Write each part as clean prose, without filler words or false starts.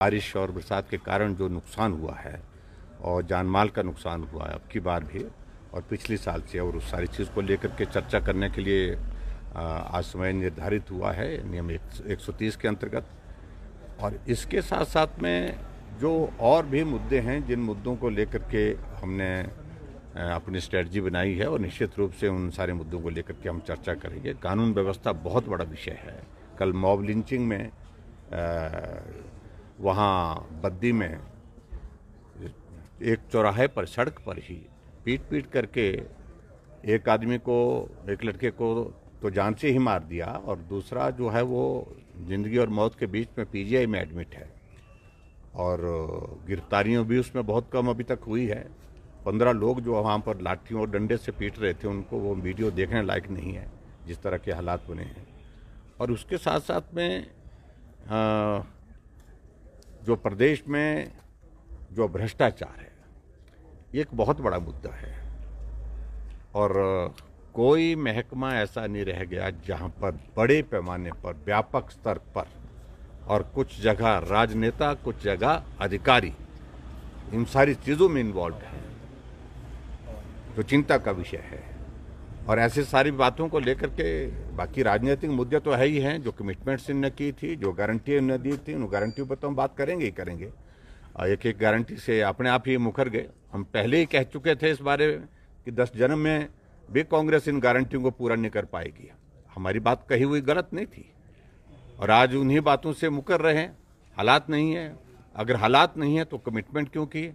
बारिश और बरसात के कारण जो नुकसान हुआ है और जान माल का नुकसान हुआ है अब की बार भी और पिछले साल से, और उस सारी चीज़ को लेकर के चर्चा करने के लिए आज समय निर्धारित हुआ है नियम 130 के अंतर्गत। और इसके साथ साथ में जो और भी मुद्दे हैं जिन मुद्दों को लेकर के हमने अपनी स्ट्रेटजी बनाई है, और निश्चित रूप से उन सारे मुद्दों को लेकर के हम चर्चा करेंगे। कानून व्यवस्था बहुत बड़ा विषय है। कल मॉब लिंचिंग में वहाँ बद्दी में एक चौराहे पर सड़क पर ही पीट करके एक आदमी को, एक लड़के को तो जान से ही मार दिया, और दूसरा जो है वो ज़िंदगी और मौत के बीच में पीजीआई में एडमिट है। और गिरफ्तारियां भी उसमें बहुत कम अभी तक हुई है। 15 लोग जो वहाँ पर लाठियों और डंडे से पीट रहे थे, उनको वो वीडियो देखने लायक नहीं है जिस तरह के हालात बने हैं। और उसके साथ साथ में जो प्रदेश में जो भ्रष्टाचार है, ये एक बहुत बड़ा मुद्दा है। और कोई महकमा ऐसा नहीं रह गया जहां पर बड़े पैमाने पर, व्यापक स्तर पर, और कुछ जगह राजनेता, कुछ जगह अधिकारी इन सारी चीज़ों में इन्वॉल्व हैं, जो चिंता का विषय है। और ऐसे सारी बातों को लेकर के बाकी राजनीतिक मुद्दे तो है ही हैं, जो कमिटमेंट्स इन्होंने की थी, जो गारंटी इन्होंने दी थी, उन गारंटियों पर तो हम बात करेंगे ही करेंगे। एक एक गारंटी से अपने आप ही मुकर गए। हम पहले ही कह चुके थे इस बारे में कि 10 जन्म में भी कांग्रेस इन गारंटियों को पूरा नहीं कर पाएगी। हमारी बात कही हुई गलत नहीं थी, और आज उन्हीं बातों से मुकर रहे हैं। हालात नहीं है। अगर हालात नहीं है तो कमिटमेंट क्यों किए?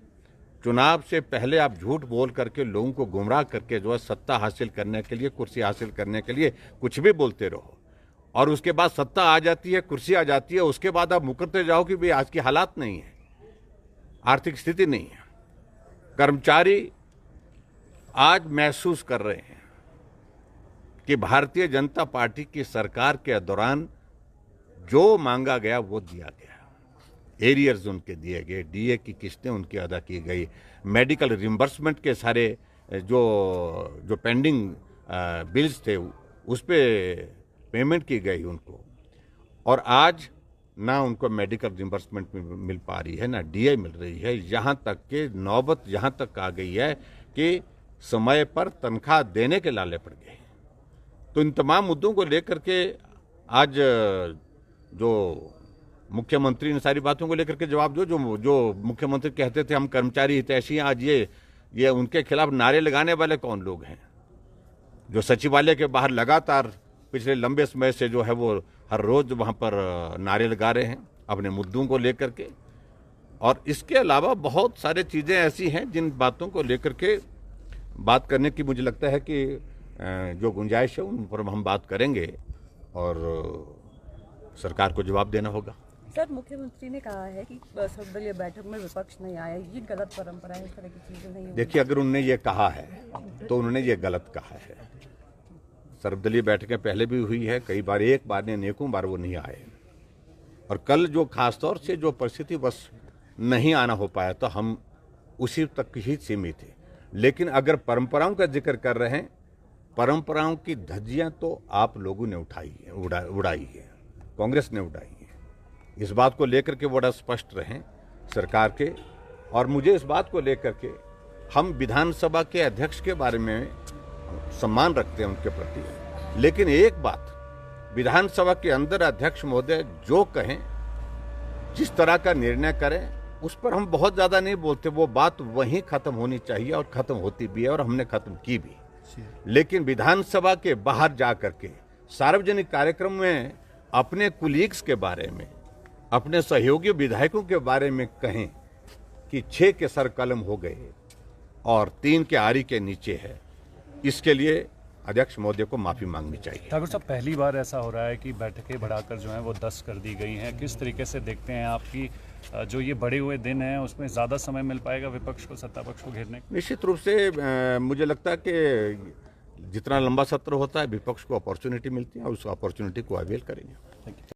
चुनाव से पहले आप झूठ बोल करके लोगों को गुमराह करके जो है सत्ता हासिल करने के लिए, कुर्सी हासिल करने के लिए कुछ भी बोलते रहो, और उसके बाद सत्ता आ जाती है, कुर्सी आ जाती है, उसके बाद आप मुकरते जाओ कि भाई आज की हालात नहीं है, आर्थिक स्थिति नहीं है। कर्मचारी आज महसूस कर रहे हैं कि भारतीय जनता पार्टी की सरकार के दौरान जो मांगा गया वो दिया गया। एरियर्स उनके दिए गए, डीए की किस्तें उनकी अदा की गई, मेडिकल रिम्बर्समेंट के सारे जो पेंडिंग बिल्स थे उस पर पेमेंट की गई उनको। और आज ना उनको मेडिकल रिम्बर्समेंट मिल पा रही है, ना डीए मिल रही है। यहाँ तक कि नौबत यहाँ तक आ गई है कि समय पर तनख्वाह देने के लाले पड़ गए। तो इन तमाम मुद्दों को लेकर के आज जो मुख्यमंत्री इन सारी बातों को लेकर के जवाब दो। जो मुख्यमंत्री कहते थे हम कर्मचारी हितैषी, आज ये उनके खिलाफ नारे लगाने वाले कौन लोग हैं? जो सचिवालय के बाहर लगातार पिछले लंबे समय से जो है वो हर रोज वहाँ पर नारे लगा रहे हैं अपने मुद्दों को लेकर के। और इसके अलावा बहुत सारे चीज़ें ऐसी हैं जिन बातों को लेकर के बात करने की मुझे लगता है कि जो गुंजाइश है उन पर हम बात करेंगे, और सरकार को जवाब देना होगा। सर, मुख्यमंत्री ने कहा है कि सर्वदलीय बैठक में विपक्ष नहीं आया, ये गलत परंपरा है, इस तरह की चीजें नहीं। देखिए, अगर उन्होंने ये कहा है तो उन्होंने ये गलत कहा है। सर्वदलीय बैठकें पहले भी हुई है कई बार, एक बार ने अनेकों बार वो नहीं आए। और कल जो खासतौर से जो परिस्थिति बस नहीं आना हो पाया तो हम उसी तक ही सीमित थे। लेकिन अगर परंपराओं का जिक्र कर रहे हैं, परंपराओं की धज्जियां तो आप लोगों ने उड़ाई है, कांग्रेस ने उड़ाई है। इस बात को लेकर के बड़ा स्पष्ट रहें सरकार के। और मुझे इस बात को लेकर के, हम विधानसभा के अध्यक्ष के बारे में सम्मान रखते हैं उनके प्रति, लेकिन एक बात, विधानसभा के अंदर अध्यक्ष महोदय जो कहें, जिस तरह का निर्णय करें, उस पर हम बहुत ज्यादा नहीं बोलते। वो बात वहीं खत्म होनी चाहिए, और खत्म होती भी है, और हमने खत्म की भी। लेकिन विधानसभा के बाहर जाकर के सार्वजनिक कार्यक्रम में अपने कुलीग्स के बारे में, अपने सहयोगी विधायकों के बारे में कहें कि 6 के सर कलम हो गए और 3 के आरी के नीचे है, इसके लिए अध्यक्ष महोदय को माफी मांगनी चाहिए। ठाकुर साहब, पहली बार ऐसा हो रहा है कि बैठकें बढ़ाकर जो है वो 10 कर दी गई हैं। किस तरीके से देखते हैं आपकी जो ये बढ़े हुए दिन हैं उसमें ज़्यादा समय मिल पाएगा विपक्ष को, सत्ता पक्ष को घेरने का? निश्चित रूप से मुझे लगता है कि जितना लंबा सत्र होता है विपक्ष को अपॉर्चुनिटी मिलती है, और उस अपॉर्चुनिटी को अवेल करेंगे।